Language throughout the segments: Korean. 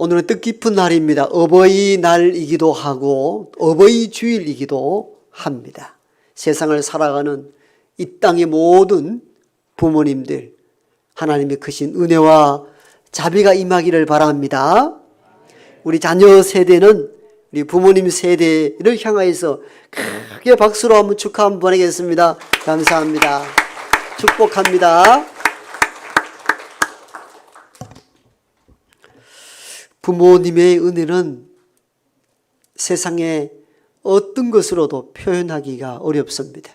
오늘은 뜻깊은 날입니다. 어버이날이기도 하고 어버이 주일이기도 합니다. 세상을 살아가는 이 땅의 모든 부모님들, 하나님의 크신 은혜와 자비가 임하기를 바랍니다. 우리 자녀 세대는 우리 부모님 세대를 향하여서 크게 박수로 한번 축하 한번 보내겠습니다. 감사합니다. 축복합니다. 부모님의 은혜는 세상에 어떤 것으로도 표현하기가 어렵습니다.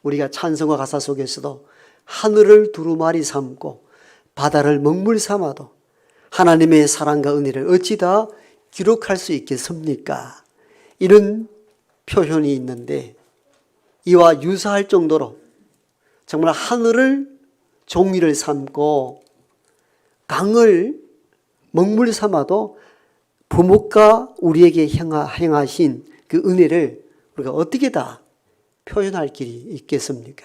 우리가 찬송가 가사 속에서도 하늘을 두루마리 삼고 바다를 먹물 삼아도 하나님의 사랑과 은혜를 어찌 다 기록할 수 있겠습니까? 이런 표현이 있는데 이와 유사할 정도로 정말 하늘을 종이를 삼고 강을 먹물 삼아도 부모가 우리에게 행하신 그 은혜를 우리가 어떻게 다 표현할 길이 있겠습니까?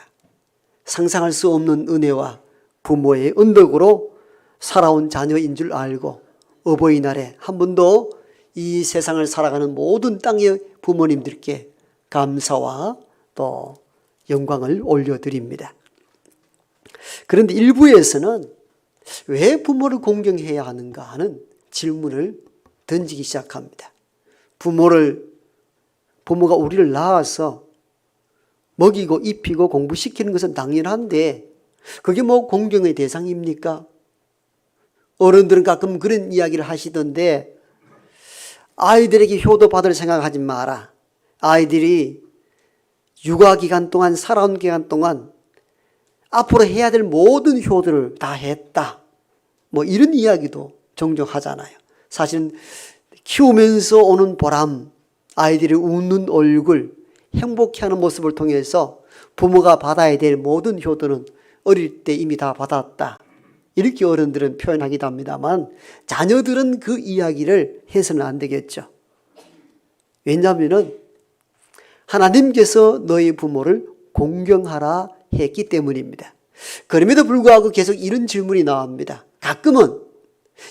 상상할 수 없는 은혜와 부모의 언덕으로 살아온 자녀인 줄 알고 어버이날에 한 번 더 이 세상을 살아가는 모든 땅의 부모님들께 감사와 또 영광을 올려드립니다. 그런데 일부에서는 왜 부모를 공경해야 하는가 하는 질문을 던지기 시작합니다. 부모가 우리를 낳아서 먹이고 입히고 공부시키는 것은 당연한데 그게 뭐 공경의 대상입니까? 어른들은 가끔 그런 이야기를 하시던데 아이들에게 효도 받을 생각하지 마라. 아이들이 육아기간 동안 살아온 기간 동안 앞으로 해야 될 모든 효도를 다 했다. 뭐 이런 이야기도 종종 하잖아요. 사실은 키우면서 오는 보람, 아이들이 웃는 얼굴, 행복해하는 모습을 통해서 부모가 받아야 될 모든 효도는 어릴 때 이미 다 받았다. 이렇게 어른들은 표현하기도 합니다만 자녀들은 그 이야기를 해서는 안 되겠죠. 왜냐하면 하나님께서 너희 부모를 공경하라 했기 때문입니다. 그럼에도 불구하고 계속 이런 질문이 나옵니다. 가끔은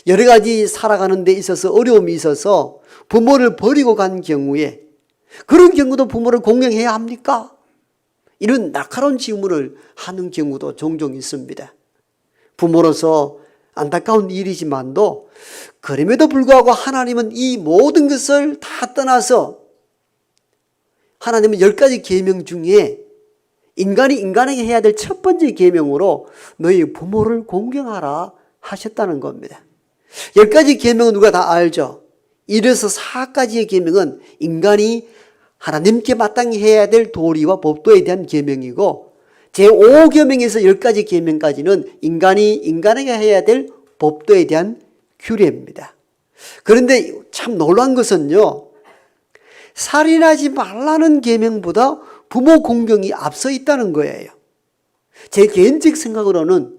여러 가지 살아가는 데 있어서 어려움이 있어서 부모를 버리고 간 경우에 그런 경우도 부모를 공경해야 합니까? 이런 날카로운 질문을 하는 경우도 종종 있습니다. 부모로서 안타까운 일이지만도 그럼에도 불구하고 하나님은 이 모든 것을 다 떠나서 하나님은 10가지 계명 중에 인간이 인간에게 해야 될 첫 번째 계명으로 너희 부모를 공경하라 하셨다는 겁니다. 10가지 계명은 누가 다 알죠? 1에서 4가지의 계명은 인간이 하나님께 마땅히 해야 될 도리와 법도에 대한 계명이고 제5계명에서 10가지 계명까지는 인간이 인간에게 해야 될 법도에 대한 규례입니다. 그런데 참 놀라운 것은요, 살인하지 말라는 계명보다 부모 공경이 앞서 있다는 거예요. 제 개인적 생각으로는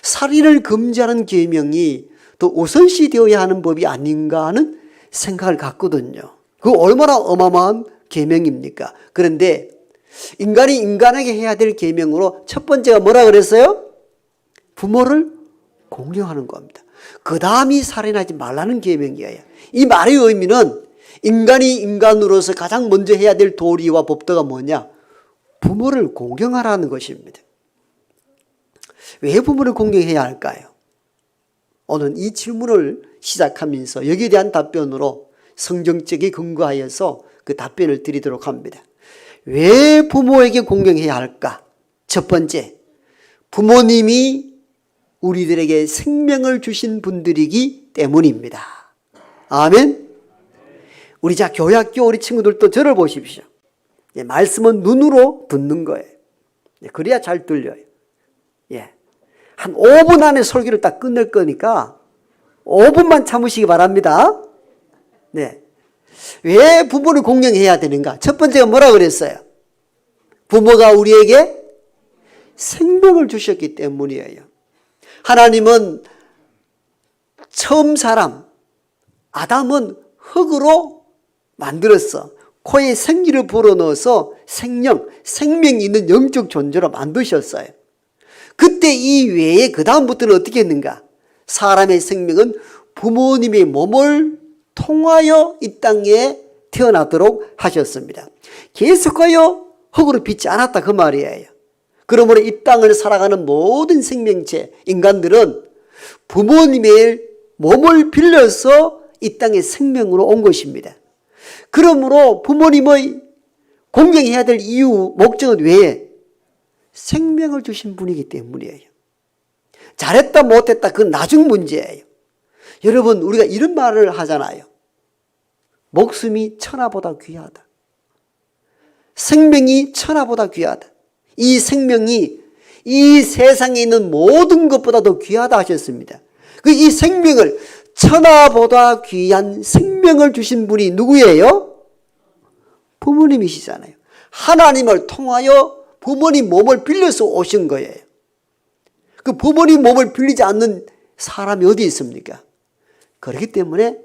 살인을 금지하는 계명이 더 우선시 되어야 하는 법이 아닌가 하는 생각을 갖거든요. 그 얼마나 어마어마한 계명입니까? 그런데 인간이 인간에게 해야 될 계명으로 첫 번째가 뭐라 그랬어요? 부모를 공경하는 겁니다. 그 다음이 살인하지 말라는 계명이에요. 이 말의 의미는 인간이 인간으로서 가장 먼저 해야 될 도리와 법도가 뭐냐? 부모를 공경하라는 것입니다. 왜 부모를 공경해야 할까요? 오늘 이 질문을 시작하면서 여기에 대한 답변으로 성경적에 근거하여서 그 답변을 드리도록 합니다. 왜 부모에게 공경해야 할까? 첫 번째, 부모님이 우리들에게 생명을 주신 분들이기 때문입니다. 아멘. 우리 교회학교 우리 친구들도 저를 보십시오. 말씀은 눈으로 듣는 거예요. 그래야 잘 들려요. 한 5분 안에 설교를 딱 끝낼 거니까 5분만 참으시기 바랍니다. 왜 부모를 공경해야 되는가? 첫 번째가 뭐라 그랬어요? 부모가 우리에게 생명을 주셨기 때문이에요. 하나님은 처음 사람 아담은 흙으로 만들었어. 코에 생기를 불어넣어서 생명이 있는 영적 존재로 만드셨어요. 그때 이 외에 그 다음부터는 어떻게 했는가? 사람의 생명은 부모님의 몸을 통하여 이 땅에 태어나도록 하셨습니다. 계속하여 흙으로 빚지 않았다 그 말이에요. 그러므로 이 땅을 살아가는 모든 생명체, 인간들은 부모님의 몸을 빌려서 이 땅에 생명으로 온 것입니다. 그러므로 부모님의 공경해야 될 이유, 목적은 왜? 생명을 주신 분이기 때문이에요. 잘했다 못했다 그건 나중 문제예요. 여러분, 우리가 이런 말을 하잖아요. 목숨이 천하보다 귀하다. 생명이 천하보다 귀하다. 이 생명이 이 세상에 있는 모든 것보다 더 귀하다 하셨습니다. 이 생명을, 천하보다 귀한 생명을 주신 분이 누구예요? 부모님이시잖아요. 하나님을 통하여 부모님 몸을 빌려서 오신 거예요. 그 부모님 몸을 빌리지 않는 사람이 어디 있습니까? 그렇기 때문에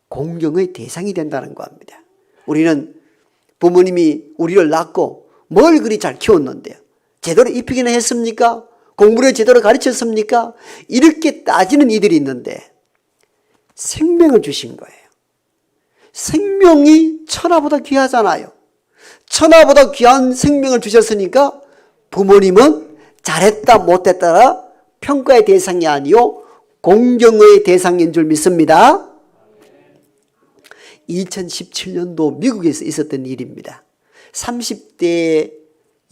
공경의 대상이 된다는 겁니다. 우리는 부모님이 우리를 낳고 뭘 그리 잘 키웠는데요. 제대로 입히기는 했습니까? 공부를 제대로 가르쳤습니까? 이렇게 따지는 이들이 있는데 생명을 주신 거예요. 생명이 천하보다 귀하잖아요. 천하보다 귀한 생명을 주셨으니까 부모님은 잘했다 못했다라 평가의 대상이 아니요 공경의 대상인 줄 믿습니다. 2017년도 미국에서 있었던 일입니다. 30대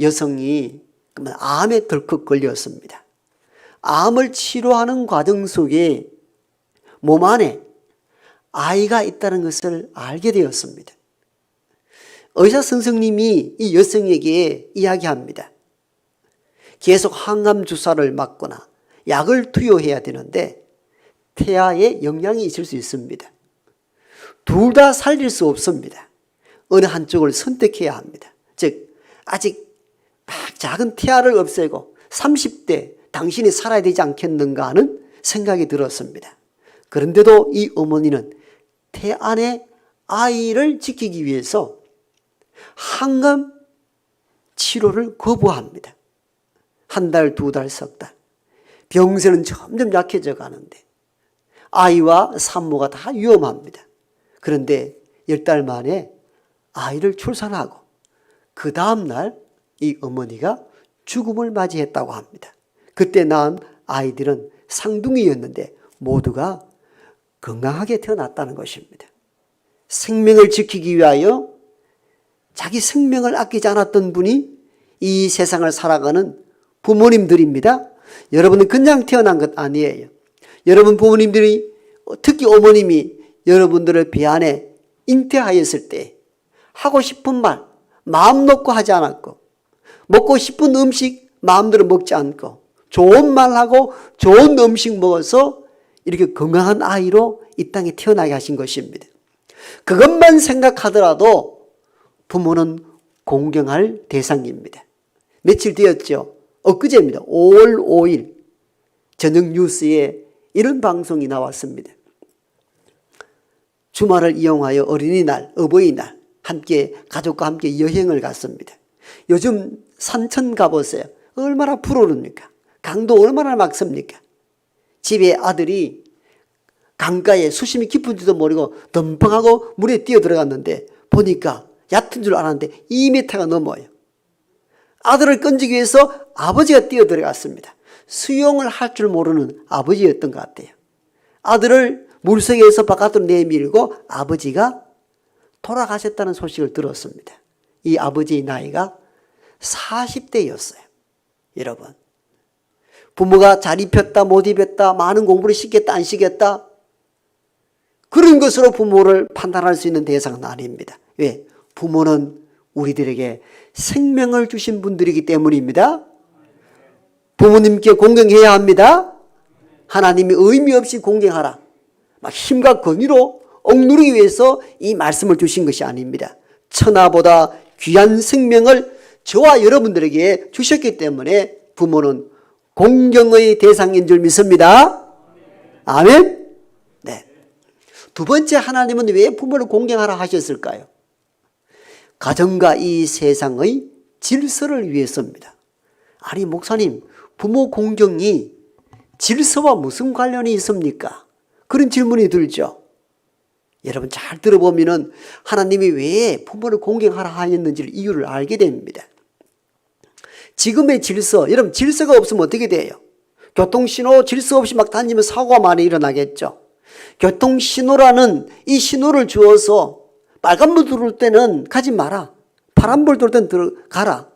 여성이 암에 덜컥 걸렸습니다. 암을 치료하는 과정 속에 몸 안에 아이가 있다는 것을 알게 되었습니다. 의사 선생님이 이 여성에게 이야기합니다. 계속 항암 주사를 맞거나 약을 투여해야 되는데 태아에 영향이 있을 수 있습니다. 둘 다 살릴 수 없습니다. 어느 한쪽을 선택해야 합니다. 즉 아직 막 작은 태아를 없애고 30대 당신이 살아야 되지 않겠는가 하는 생각이 들었습니다. 그런데도 이 어머니는 태 안의 아이를 지키기 위해서 항암 치료를 거부합니다. 한 달, 두 달, 석 달. 병세는 점점 약해져 가는데 아이와 산모가 다 위험합니다. 그런데 10달 만에 아이를 출산하고 그 다음날 이 어머니가 죽음을 맞이했다고 합니다. 그때 낳은 아이들은 쌍둥이였는데 모두가 건강하게 태어났다는 것입니다. 생명을 지키기 위하여 자기 생명을 아끼지 않았던 분이 이 세상을 살아가는 부모님들입니다. 여러분은 그냥 태어난 것 아니에요. 여러분 부모님들이, 특히 어머님이 여러분들을 배 안에 잉태하였을 때 하고 싶은 말 마음 놓고 하지 않았고, 먹고 싶은 음식 마음대로 먹지 않고, 좋은 말하고 좋은 음식 먹어서 이렇게 건강한 아이로 이 땅에 태어나게 하신 것입니다. 그것만 생각하더라도 부모는 공경할 대상입니다. 며칠 되었죠. 엊그제입니다. 5월 5일 저녁 뉴스에 이런 방송이 나왔습니다. 주말을 이용하여 어린이날, 어버이날 함께 가족과 함께 여행을 갔습니다. 요즘 산천 가보세요. 얼마나 푸르릅니까? 강도 얼마나 막습니까? 집에 아들이 강가에 수심이 깊은지도 모르고 덤벙하고 물에 뛰어 들어갔는데 보니까 얕은 줄 알았는데 2m가 넘어요. 아들을 건지기 위해서 아버지가 뛰어 들어갔습니다. 수영을 할 줄 모르는 아버지였던 것 같아요. 아들을 물속에서 바깥으로 내밀고 아버지가 돌아가셨다는 소식을 들었습니다. 이 아버지의 나이가 40대였어요. 여러분, 부모가 잘 입혔다 못 입혔다, 많은 공부를 시켰다 안 시켰다, 그런 것으로 부모를 판단할 수 있는 대상은 아닙니다. 왜? 부모는 우리들에게 생명을 주신 분들이기 때문입니다. 부모님께 공경해야 합니다. 하나님이 의미 없이 공경하라, 막 힘과 권위로 억누르기 위해서 이 말씀을 주신 것이 아닙니다. 천하보다 귀한 생명을 저와 여러분들에게 주셨기 때문에 부모는 공경의 대상인 줄 믿습니다. 아멘. 네. 두 번째, 하나님은 왜 부모를 공경하라 하셨을까요? 가정과 이 세상의 질서를 위해서입니다. 아니 목사님, 부모 공경이 질서와 무슨 관련이 있습니까? 그런 질문이 들죠. 여러분 잘 들어보면은 하나님이 왜 부모를 공경하라 하였는지를 이유를 알게 됩니다. 지금의 질서, 여러분 질서가 없으면 어떻게 돼요? 교통신호 질서 없이 막 다니면 사고가 많이 일어나겠죠. 교통신호라는 이 신호를 주어서 빨간불 들어올 때는 가지 마라, 파란불 들어올 때는 들어가라,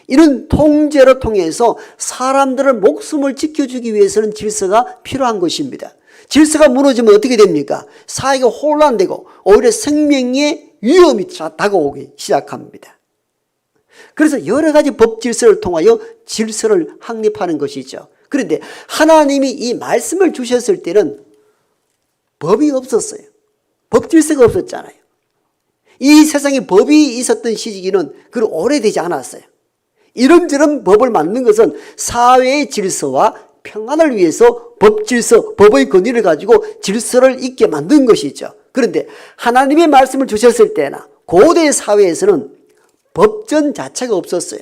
이런 통제를 통해서 사람들의 목숨을 지켜주기 위해서는 질서가 필요한 것입니다. 질서가 무너지면 어떻게 됩니까? 사회가 혼란되고 오히려 생명에 위험이 다가오기 시작합니다. 그래서 여러 가지 법 질서를 통하여 질서를 확립하는 것이죠. 그런데 하나님이 이 말씀을 주셨을 때는 법이 없었어요. 법 질서가 없었잖아요. 이 세상에 법이 있었던 시기는 그리 오래되지 않았어요. 이런저런 법을 만든 것은 사회의 질서와 평안을 위해서 법 질서, 법의 권위를 가지고 질서를 있게 만든 것이죠. 그런데 하나님의 말씀을 주셨을 때나 고대 사회에서는 법전 자체가 없었어요.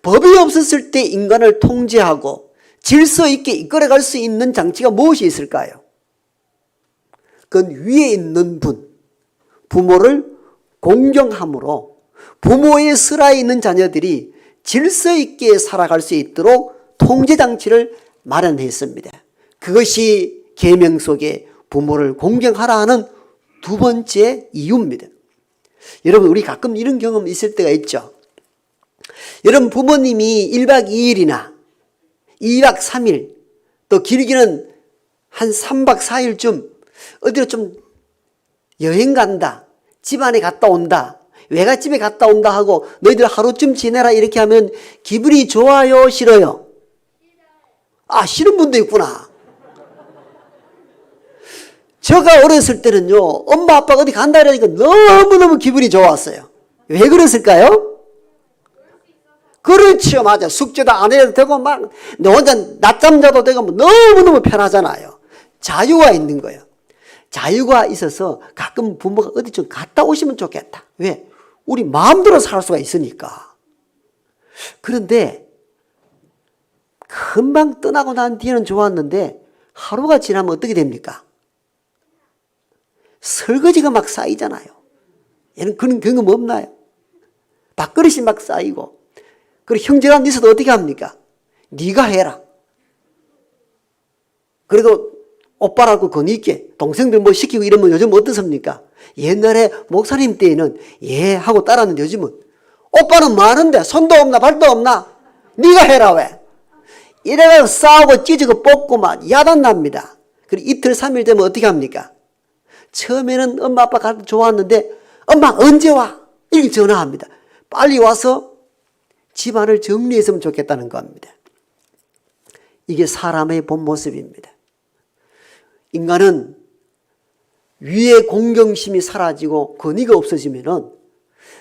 법이 없었을 때 인간을 통제하고 질서 있게 이끌어갈 수 있는 장치가 무엇이 있을까요? 그건 위에 있는 분, 부모를 공경함으로 부모의 슬하에 있는 자녀들이 질서 있게 살아갈 수 있도록 통제장치를 마련했습니다. 그것이 계명 속에 부모를 공경하라 하는 두 번째 이유입니다. 여러분 우리 가끔 이런 경험 있을 때가 있죠. 여러분 부모님이 1박 2일이나 2박 3일 또 길기는 한 3박 4일쯤 어디로 좀 여행 간다, 집안에 갔다 온다, 외갓집에 갔다 온다 하고 너희들 하루쯤 지내라 이렇게 하면 기분이 좋아요, 싫어요? 아, 싫은 분도 있구나. 제가 어렸을 때는요, 엄마 아빠가 어디 간다 그러니까 너무너무 기분이 좋았어요. 왜 그랬을까요? 그렇죠, 맞아. 숙제도 안 해도 되고 막 너 혼자 낮잠 자도 되고 너무너무 편하잖아요. 자유가 있는 거예요. 자유가 있어서 가끔 부모가 어디 좀 갔다 오시면 좋겠다. 왜? 우리 마음대로 살 수가 있으니까. 그런데 금방 떠나고 난 뒤에는 좋았는데 하루가 지나면 어떻게 됩니까? 설거지가 막 쌓이잖아요. 얘는 그런 경험 없나요? 밥그릇이 막 쌓이고. 그리고 형제가 있어도 어떻게 합니까? 네가 해라. 그래도 오빠라고 권위 있게 동생들 뭐 시키고 이러면 요즘 어떻습니까? 옛날에 목사님 때에는 예 하고 따랐는데 요즘은 오빠는 많은데 손도 없나 발도 없나? 네가 해라 왜? 이래가 싸우고 찢고 뽑고 막 야단 납니다. 그리고 이틀 3일 되면 어떻게 합니까? 처음에는 엄마 아빠 가도 좋았는데 엄마 언제 와? 이렇게 전화합니다. 빨리 와서 집안을 정리했으면 좋겠다는 겁니다. 이게 사람의 본 모습입니다. 인간은 위의 공경심이 사라지고 권위가 없어지면은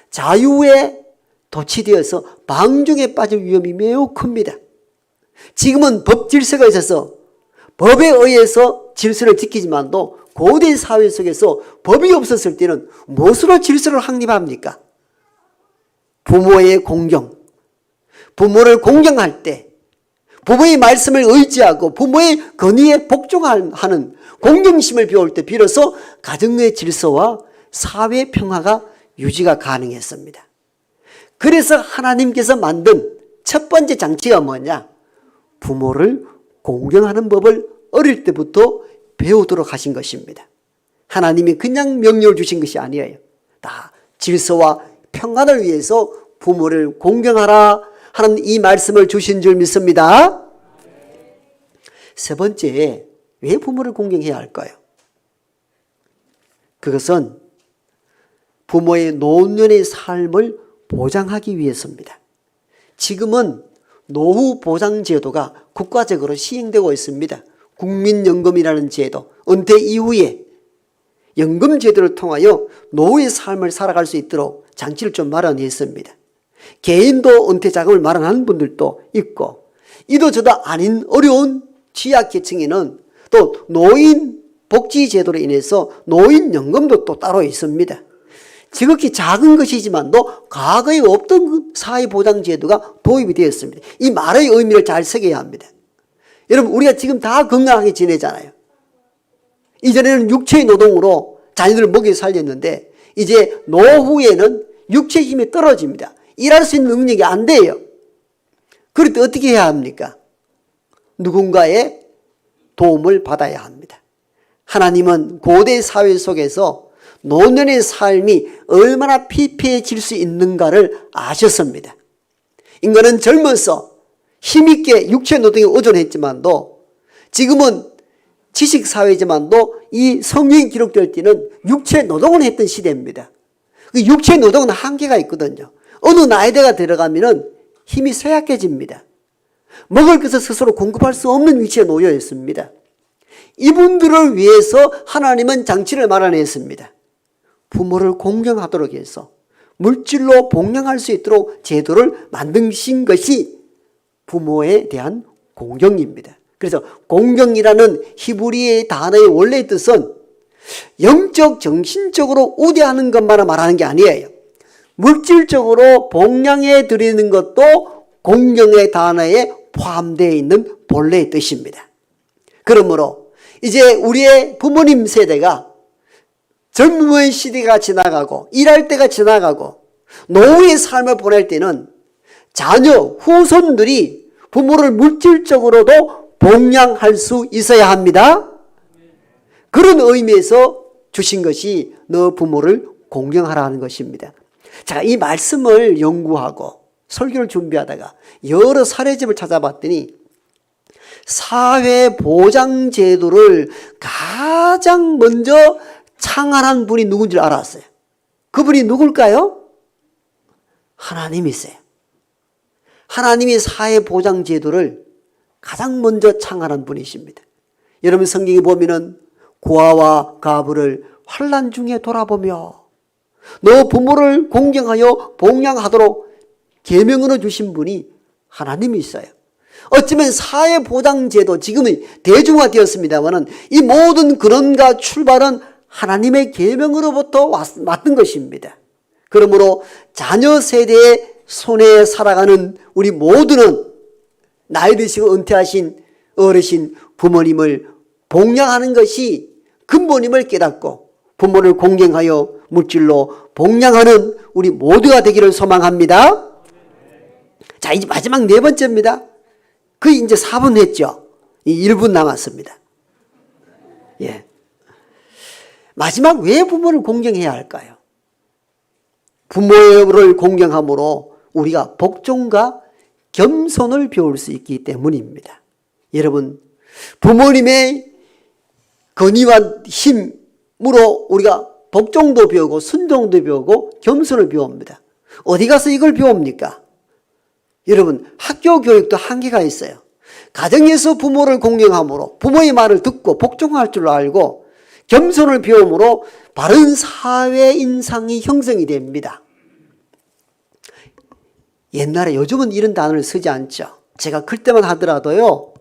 자유에 도취되어서 방종에 빠질 위험이 매우 큽니다. 지금은 법 질서가 있어서 법에 의해서 질서를 지키지만도 고대 사회 속에서 법이 없었을 때는 무엇으로 질서를 확립합니까? 부모의 공경, 부모를 공경할 때 부모의 말씀을 의지하고 부모의 권위에 복종하는 공경심을 배울 때 비로소 가정의 질서와 사회 평화가 유지가 가능했습니다. 그래서 하나님께서 만든 첫 번째 장치가 뭐냐? 부모를 공경하는 법을 어릴 때부터 배우도록 하신 것입니다. 하나님이 그냥 명령을 주신 것이 아니에요. 다 질서와 평안을 위해서 부모를 공경하라 하는 이 말씀을 주신 줄 믿습니다. 세 번째, 왜 부모를 공경해야 할까요? 그것은 부모의 노년의 삶을 보장하기 위해서입니다. 지금은 노후 보장 제도가 국가적으로 시행되고 있습니다. 국민연금이라는 제도, 은퇴 이후에 연금 제도를 통하여 노후의 삶을 살아갈 수 있도록 장치를 좀 마련했습니다. 개인도 은퇴 자금을 마련하는 분들도 있고, 이도저도 아닌 어려운 취약계층에는 또 노인 복지 제도로 인해서 노인연금도 또 따로 있습니다. 지극히 작은 것이지만도 과거에 없던 사회보장제도가 도입이 되었습니다. 이 말의 의미를 잘 새겨야 합니다. 여러분 우리가 지금 다 건강하게 지내잖아요. 이전에는 육체의 노동으로 자녀들을 먹여 살렸는데 이제 노후에는 육체의 힘이 떨어집니다. 일할 수 있는 능력이 안 돼요. 그럴 때 어떻게 해야 합니까? 누군가의 도움을 받아야 합니다. 하나님은 고대 사회 속에서 노년의 삶이 얼마나 피폐해질 수 있는가를 아셨습니다. 인간은 젊어서 힘있게 육체 노동에 의존했지만도 지금은 지식사회지만도 이 성경이 기록될 때는 육체 노동을 했던 시대입니다. 그 육체 노동은 한계가 있거든요. 어느 나이대가 들어가면은 힘이 쇠약해집니다. 먹을 것을 스스로 공급할 수 없는 위치에 놓여 있습니다. 이분들을 위해서 하나님은 장치를 마련했습니다. 부모를 공경하도록 해서 물질로 복양할 수 있도록 제도를 만드신 것이 부모에 대한 공경입니다. 그래서 공경이라는 히브리의 단어의 원래의 뜻은 영적, 정신적으로 우대하는 것만 말하는 게 아니에요. 물질적으로 복양해 드리는 것도 공경의 단어에 포함되어 있는 본래의 뜻입니다. 그러므로 이제 우리의 부모님 세대가 젊음의 시대가 지나가고 일할 때가 지나가고 노후의 삶을 보낼 때는 자녀, 후손들이 부모를 물질적으로도 복양할 수 있어야 합니다. 그런 의미에서 주신 것이 너 부모를 공경하라 하는 것입니다. 자, 이 말씀을 연구하고 설교를 준비하다가 여러 사례집을 찾아봤더니 사회보장제도를 가장 먼저 창안한 분이 누군지 알았어요. 그분이 누굴까요? 하나님이세요. 하나님이 사회보장제도를 가장 먼저 창안한 분이십니다. 여러분 성경에 보면은 고아와 가부를 환난 중에 돌아보며 너 부모를 공경하여 복양하도록 계명으로 주신 분이 하나님이 있어요. 어쩌면 사회보장제도 지금은 대중화되었습니다마는 이 모든 근원과 출발은 하나님의 계명으로부터 왔던 것입니다. 그러므로 자녀 세대의 손에 살아가는 우리 모두는 나이 드시고 은퇴하신 어르신 부모님을 복양하는 것이 근본임을 깨닫고 부모를 공경하여 물질로 복양하는 우리 모두가 되기를 소망합니다. 자, 이제 마지막 네 번째입니다. 그 이제 4분 했죠. 1분 남았습니다. 예. 마지막 왜 부모를 공경해야 할까요? 부모를 공경함으로 우리가 복종과 겸손을 배울 수 있기 때문입니다. 여러분, 부모님의 건의와 힘으로 우리가 복종도 배우고 순종도 배우고 겸손을 배웁니다. 어디 가서 이걸 배웁니까? 여러분, 학교 교육도 한계가 있어요. 가정에서 부모를 공경함으로 부모의 말을 듣고 복종할 줄 알고 겸손을 배움으로 바른 사회 인상이 형성이 됩니다. 옛날에, 요즘은 이런 단어를 쓰지 않죠. 제가 클 때만 하더라도요,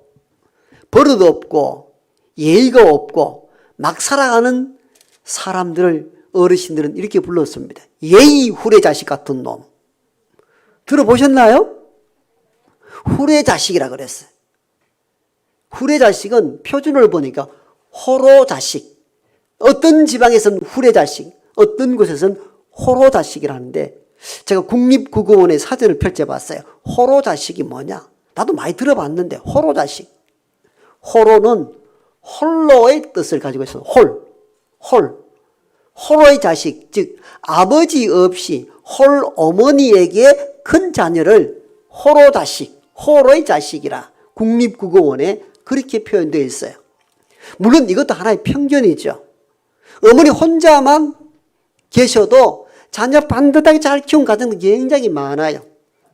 버릇 없고 예의가 없고 막 살아가는 사람들을 어르신들은 이렇게 불렀습니다. 예의 후레자식 같은 놈. 들어보셨나요? 후레자식이라 그랬어요. 후레자식은 표준어를 보니까 호로자식. 어떤 지방에서는 후레자식, 어떤 곳에서는 호로자식이라는데 제가 국립국어원의 사전을 펼쳐봤어요. 호로자식이 뭐냐? 나도 많이 들어봤는데 호로자식. 호로는 홀로의 뜻을 가지고 있어요. 홀로의 자식, 즉 아버지 없이 홀 어머니에게 큰 자녀를 호로자식, 호로의 자식이라 국립국어원에 그렇게 표현되어 있어요. 물론 이것도 하나의 편견이죠. 어머니 혼자만 계셔도 자녀 반듯하게 잘 키운 가정도 굉장히 많아요.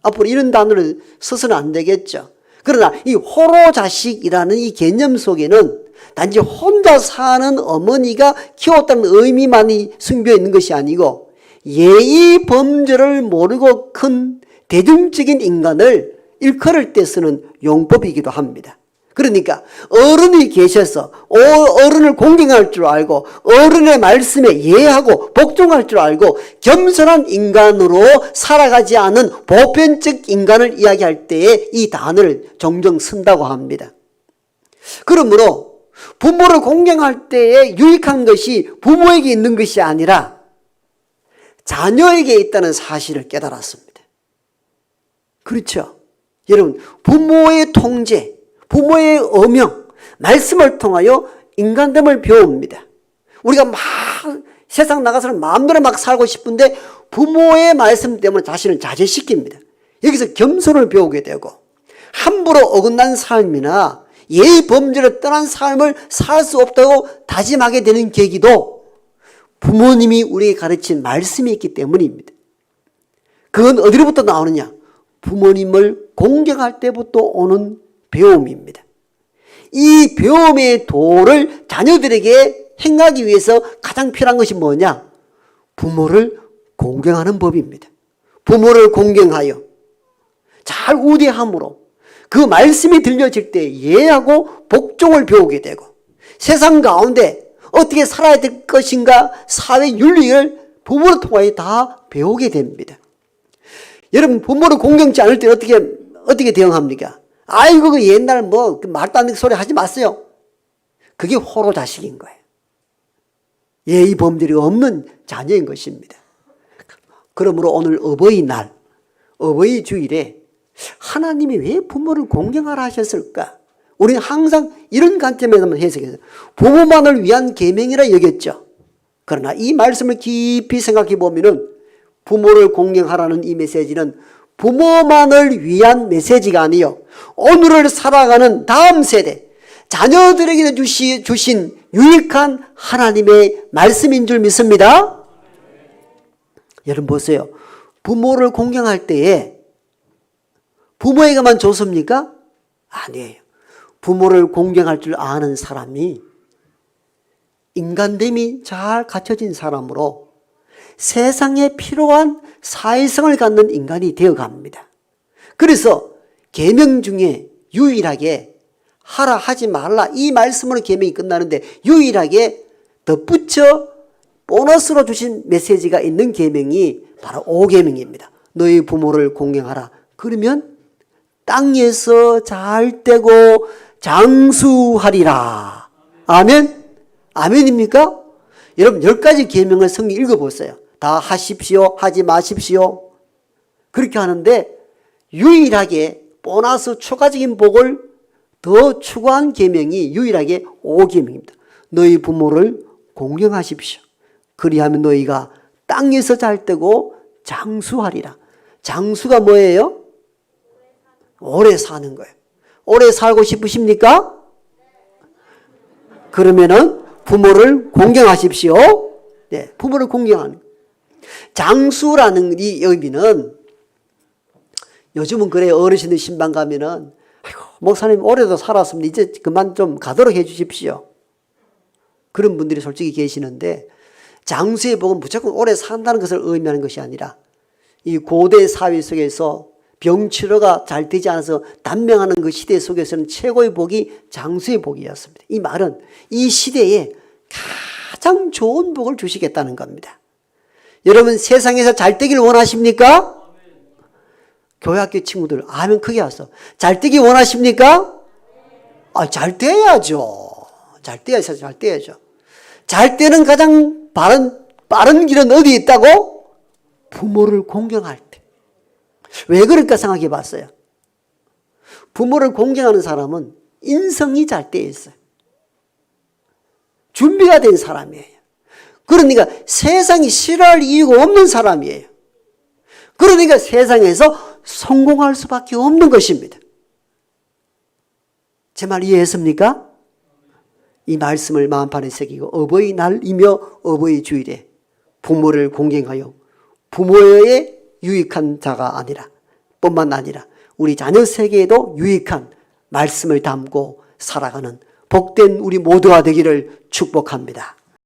앞으로 이런 단어를 써서는 안 되겠죠. 그러나 이 호로자식이라는 이 개념 속에는 단지 혼자 사는 어머니가 키웠다는 의미만이 숨겨 있는 것이 아니고 예의 범절을 모르고 큰 대중적인 인간을 일컬을 때 쓰는 용법이기도 합니다. 그러니까 어른이 계셔서 어른을 공경할 줄 알고 어른의 말씀에 예하고 복종할 줄 알고 겸손한 인간으로 살아가지 않은 보편적 인간을 이야기할 때에 이 단어를 종종 쓴다고 합니다. 그러므로 부모를 공경할 때에 유익한 것이 부모에게 있는 것이 아니라 자녀에게 있다는 사실을 깨달았습니다. 그렇죠? 여러분, 부모의 통제, 부모의 어명, 말씀을 통하여 인간됨을 배웁니다. 우리가 막 세상 나가서는 마음대로 막 살고 싶은데 부모의 말씀 때문에 자신을 자제시킵니다. 여기서 겸손을 배우게 되고 함부로 어긋난 삶이나 예의 범죄를 떠난 삶을 살 수 없다고 다짐하게 되는 계기도 부모님이 우리에게 가르친 말씀이 있기 때문입니다. 그건 어디로부터 나오느냐? 부모님을 공경할 때부터 오는 배움입니다. 이 배움의 도를 자녀들에게 행하기 위해서 가장 필요한 것이 뭐냐? 부모를 공경하는 법입니다. 부모를 공경하여 잘 우대함으로 그 말씀이 들려질 때 예하고 복종을 배우게 되고 세상 가운데 어떻게 살아야 될 것인가 사회 윤리를 부모를 통하여 다 배우게 됩니다. 여러분, 부모를 공경치 않을 때 어떻게 대응합니까? 아이고 그 옛날 뭐 말도 안 되는 소리 하지 마세요. 그게 호로 자식인 거예요. 예의 범절이 없는 자녀인 것입니다. 그러므로 오늘 어버이날, 어버이 주일에 하나님이 왜 부모를 공경하라 하셨을까? 우리는 항상 이런 관점에서만 해석해서 부모만을 위한 계명이라 여겼죠. 그러나 이 말씀을 깊이 생각해 보면은 부모를 공경하라는 이 메시지는 부모만을 위한 메시지가 아니요, 오늘을 살아가는 다음 세대 자녀들에게 주신 유익한 하나님의 말씀인 줄 믿습니다. 여러분 보세요. 부모를 공경할 때에 부모에게만 좋습니까? 아니에요. 부모를 공경할 줄 아는 사람이 인간됨이 잘 갖춰진 사람으로 세상에 필요한 사회성을 갖는 인간이 되어갑니다. 그래서 계명 중에 유일하게 하라 하지 말라 이 말씀으로 계명이 끝나는데 유일하게 덧붙여 보너스로 주신 메시지가 있는 계명이 바로 5계명입니다. 너희 부모를 공경하라. 그러면 땅에서 잘 되고 장수하리라. 아멘? 아멘입니까? 여러분 10가지 계명을 성경 읽어보세요. 다 하십시오, 하지 마십시오. 그렇게 하는데 유일하게 보너스 추가적인 복을 더 추구한 계명이 유일하게 5계명입니다. 너희 부모를 공경하십시오. 그리하면 너희가 땅에서 잘 되고 장수하리라. 장수가 뭐예요? 오래 사는 거예요. 오래 살고 싶으십니까? 그러면은 부모를 공경하십시오. 네, 부모를 공경하는 거예요. 장수라는 이 의미는 요즘은 그래요. 어르신들 신방 가면은 아이고, 목사님 오래도 살았으면 이제 그만 좀 가도록 해 주십시오. 그런 분들이 솔직히 계시는데 장수의 복은 무조건 오래 산다는 것을 의미하는 것이 아니라 이 고대 사회 속에서 병치료가 잘 되지 않아서 단명하는 그 시대 속에서는 최고의 복이 장수의 복이었습니다. 이 말은 이 시대에 가장 좋은 복을 주시겠다는 겁니다. 여러분 세상에서 잘 되기를 원하십니까? 교회학교 친구들 아멘 크게 하소. 잘 되기 원하십니까? 잘 돼야죠. 잘 돼야죠. 잘 돼야죠. 잘 되는 가장 빠른 길은 어디에 있다고? 부모를 공경할 때. 왜 그럴까 생각해 봤어요. 부모를 공경하는 사람은 인성이 잘 돼 있어요. 준비가 된 사람이에요. 그러니까 세상이 싫어할 이유가 없는 사람이에요. 그러니까 세상에서 성공할 수밖에 없는 것입니다. 제 말 이해했습니까? 이 말씀을 마음판에 새기고 어버이날이며 어버이 주일에 부모를 공경하여 부모의 유익한 자가 아니라 뿐만 아니라 우리 자녀 세계에도 유익한 말씀을 담고 살아가는 복된 우리 모두가 되기를 축복합니다.